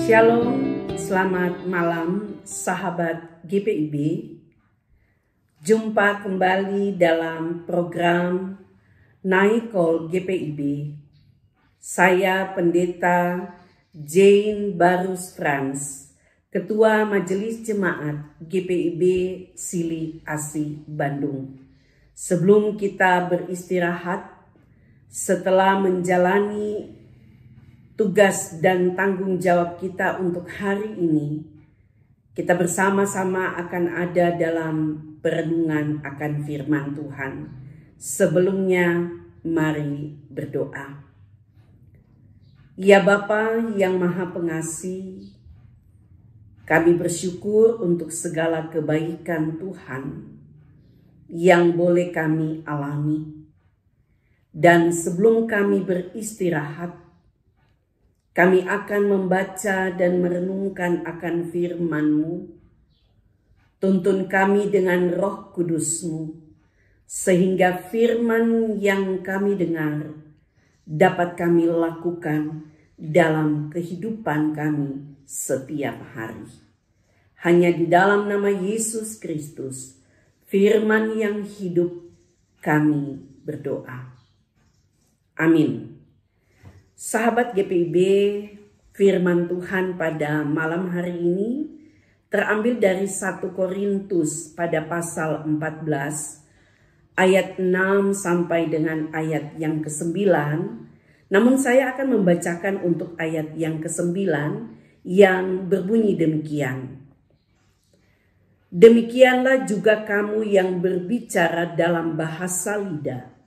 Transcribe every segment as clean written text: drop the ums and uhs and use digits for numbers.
Shalom, selamat malam sahabat GPIB. Jumpa kembali dalam program Night Call GPIB. Saya Pendeta Jane Barus Frans, Ketua Majelis Jemaat GPIB Sili Asih Bandung. Sebelum kita beristirahat, setelah menjalani tugas dan tanggung jawab kita untuk hari ini, kita bersama-sama akan ada dalam perenungan akan firman Tuhan. Sebelumnya, mari berdoa. Ya Bapa yang Maha Pengasih, kami bersyukur untuk segala kebaikan Tuhan yang boleh kami alami. Dan sebelum kami beristirahat, kami akan membaca dan merenungkan akan firman-Mu. Tuntun kami dengan Roh Kudus-Mu, sehingga firman yang kami dengar dapat kami lakukan dalam kehidupan kami setiap hari. Hanya di dalam nama Yesus Kristus, firman yang hidup, kami berdoa. Amin. Sahabat GPIB, firman Tuhan pada malam hari ini terambil dari 1 Korintus pada pasal 14 ayat 6 sampai dengan ayat yang ke-9. Namun saya akan membacakan untuk ayat yang ke-9 yang berbunyi demikian. Demikianlah juga kamu yang berbicara dalam bahasa lidah.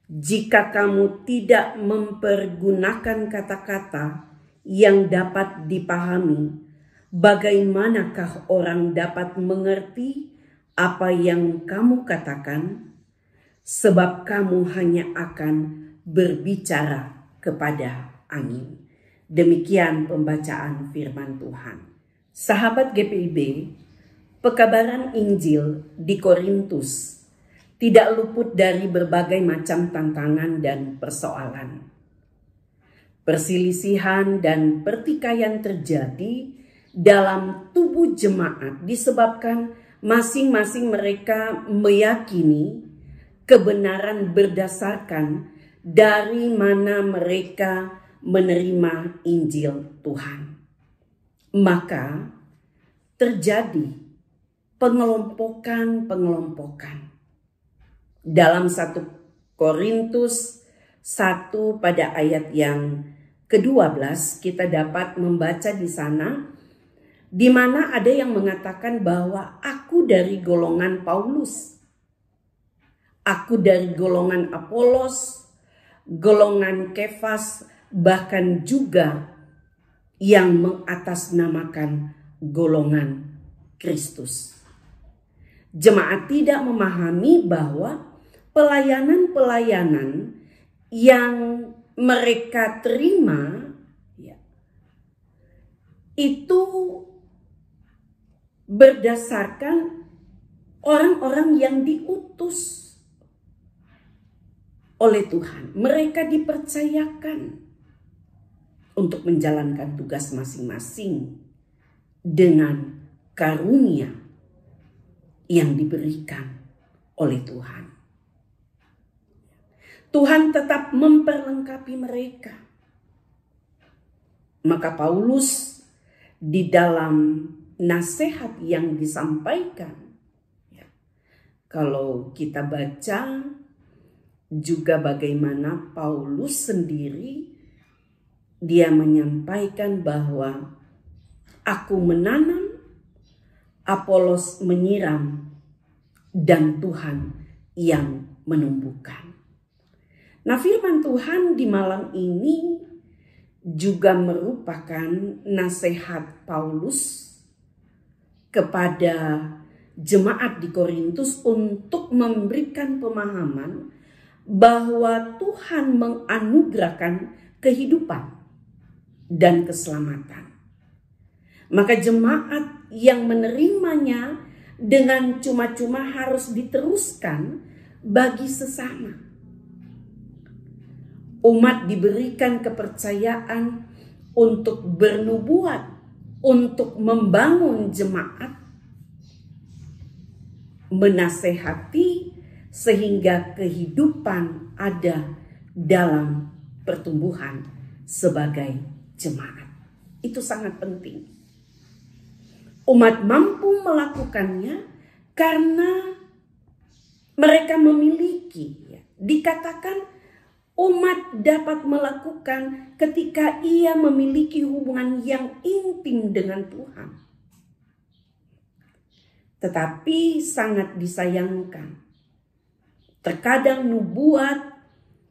Jika kamu tidak mempergunakan kata-kata yang dapat dipahami, bagaimanakah orang dapat mengerti apa yang kamu katakan? Sebab kamu hanya akan berbicara kepada angin. Demikian pembacaan firman Tuhan. Sahabat GPIB, pekabaran Injil di Korintus tidak luput dari berbagai macam tantangan dan persoalan. Perselisihan dan pertikaian terjadi dalam tubuh jemaat disebabkan masing-masing mereka meyakini kebenaran berdasarkan dari mana mereka menerima Injil Tuhan. Maka terjadi pengelompokan. Dalam 1 Korintus 1 pada ayat yang ke-12 kita dapat membaca di sana, di mana ada yang mengatakan bahwa aku dari golongan Paulus, aku dari golongan Apolos, golongan Kefas, bahkan juga yang mengatasnamakan golongan Kristus. Jemaat tidak memahami bahwa pelayanan-pelayanan yang mereka terima itu berdasarkan orang-orang yang diutus oleh Tuhan. Mereka dipercayakan untuk menjalankan tugas masing-masing dengan karunia yang diberikan oleh Tuhan. Tuhan tetap memperlengkapi mereka. Maka Paulus di dalam nasihat yang disampaikan, kalau kita baca juga bagaimana Paulus sendiri, dia menyampaikan bahwa aku menanam, Apolos menyiram, dan Tuhan yang menumbuhkan. Nah, firman Tuhan di malam ini juga merupakan nasihat Paulus kepada jemaat di Korintus untuk memberikan pemahaman bahwa Tuhan menganugerahkan kehidupan dan keselamatan. Maka jemaat yang menerimanya dengan cuma-cuma harus diteruskan bagi sesama. Umat diberikan kepercayaan untuk bernubuat, untuk membangun jemaat, menasehati sehingga kehidupan ada dalam pertumbuhan sebagai jemaat. Itu sangat penting. Umat mampu melakukannya karena mereka memiliki, dikatakan umat dapat melakukan ketika ia memiliki hubungan yang intim dengan Tuhan. Tetapi sangat disayangkan, terkadang nubuat,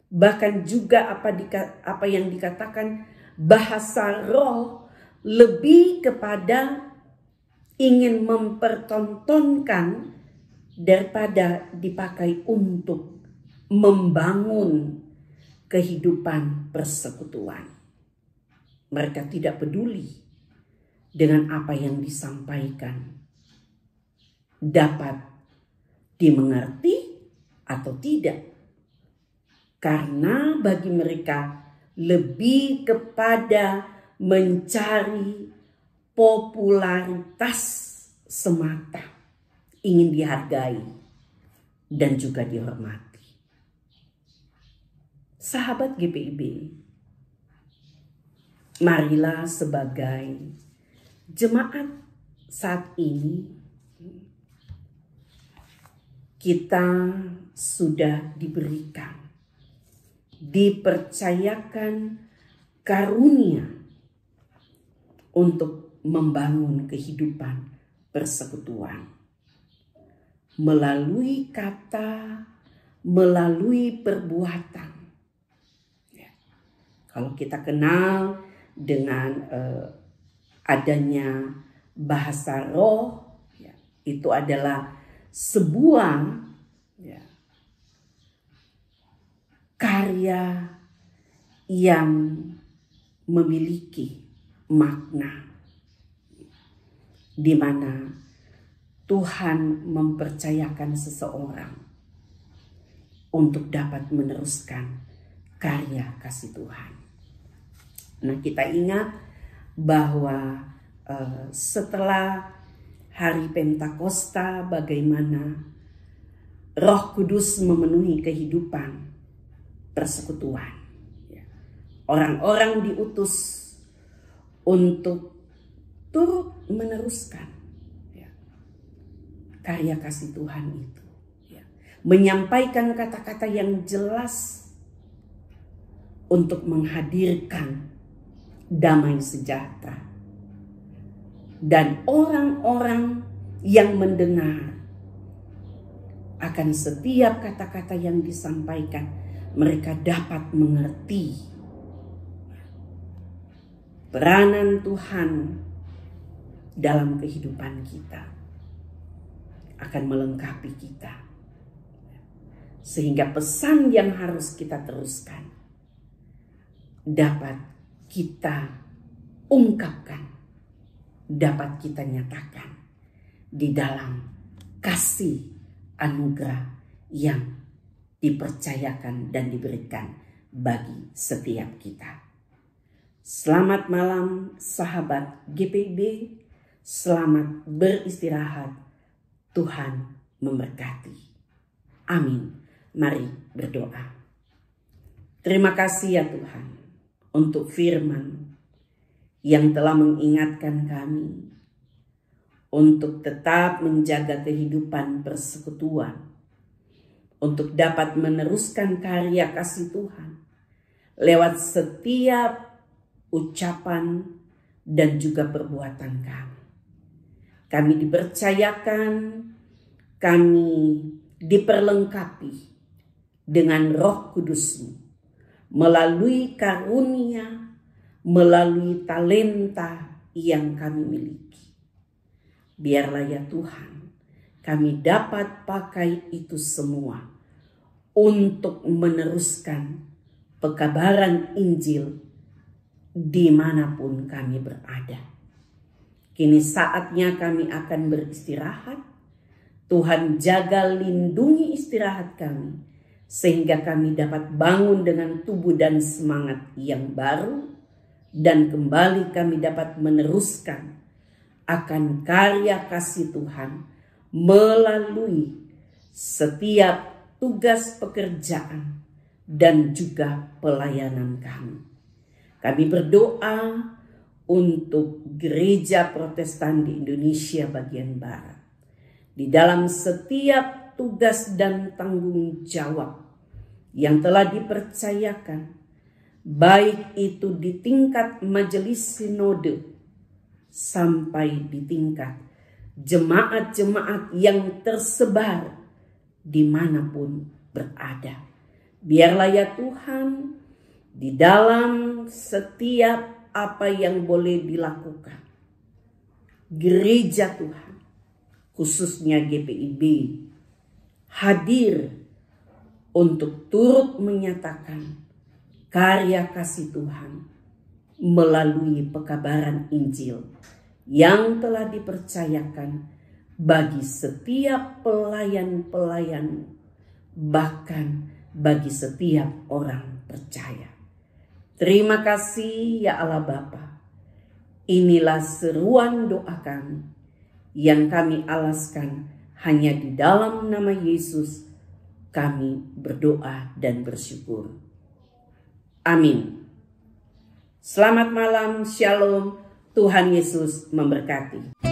bahkan juga apa yang dikatakan bahasa roh, lebih kepada ingin mempertontonkan daripada dipakai untuk membangun kehidupan persekutuan. Mereka tidak peduli dengan apa yang disampaikan dapat dimengerti atau tidak, karena bagi mereka lebih kepada mencari popularitas semata, ingin dihargai dan juga dihormati. Sahabat GPIB, marilah sebagai jemaat saat ini kita sudah diberikan, dipercayakan karunia untuk membangun kehidupan persekutuan melalui kata, melalui perbuatan. Kalau kita kenal dengan adanya bahasa roh, itu adalah sebuah karya yang memiliki makna, di mana Tuhan mempercayakan seseorang untuk dapat meneruskan karya kasih Tuhan. Nah, kita ingat bahwa setelah hari Pentakosta, bagaimana Roh Kudus memenuhi kehidupan persekutuan. Orang-orang diutus untuk turut meneruskan karya kasih Tuhan itu. Menyampaikan kata-kata yang jelas untuk menghadirkan damai sejahtera. Dan orang-orang yang mendengar akan setiap kata-kata yang disampaikan, mereka dapat mengerti peranan Tuhan dalam kehidupan kita, akan melengkapi kita, sehingga pesan yang harus kita teruskan dapat kita ungkapkan, dapat kita nyatakan di dalam kasih anugerah yang dipercayakan dan diberikan bagi setiap kita. Selamat malam sahabat GPIB, selamat beristirahat, Tuhan memberkati. Amin. Mari berdoa. Terima kasih ya Tuhan untuk firman yang telah mengingatkan kami untuk tetap menjaga kehidupan persekutuan, untuk dapat meneruskan karya kasih Tuhan lewat setiap ucapan dan juga perbuatan kami. Kami dipercayakan, kami diperlengkapi dengan Roh Kudus-Mu melalui karunia, melalui talenta yang kami miliki. Biarlah ya Tuhan, kami dapat pakai itu semua untuk meneruskan pekabaran Injil dimanapun kami berada. Kini saatnya kami akan beristirahat. Tuhan jaga lindungi istirahat kami, sehingga kami dapat bangun dengan tubuh dan semangat yang baru, dan kembali kami dapat meneruskan akan karya kasih Tuhan melalui setiap tugas pekerjaan dan juga pelayanan kami. Kami berdoa untuk Gereja Protestan di Indonesia bagian Barat. Di dalam setiap tugas dan tanggung jawab yang telah dipercayakan, baik itu di tingkat majelis sinode sampai di tingkat jemaat-jemaat yang tersebar dimanapun berada. Biarlah ya Tuhan, di dalam setiap apa yang boleh dilakukan, gereja Tuhan, khususnya GPIB, hadir untuk turut menyatakan karya kasih Tuhan melalui pekabaran Injil yang telah dipercayakan bagi setiap pelayan-pelayan, bahkan bagi setiap orang percaya. Terima kasih ya Allah Bapa. Inilah seruan doa kami yang kami alaskan hanya di dalam nama Yesus. Kami berdoa dan bersyukur. Amin. Selamat malam, shalom, Tuhan Yesus memberkati.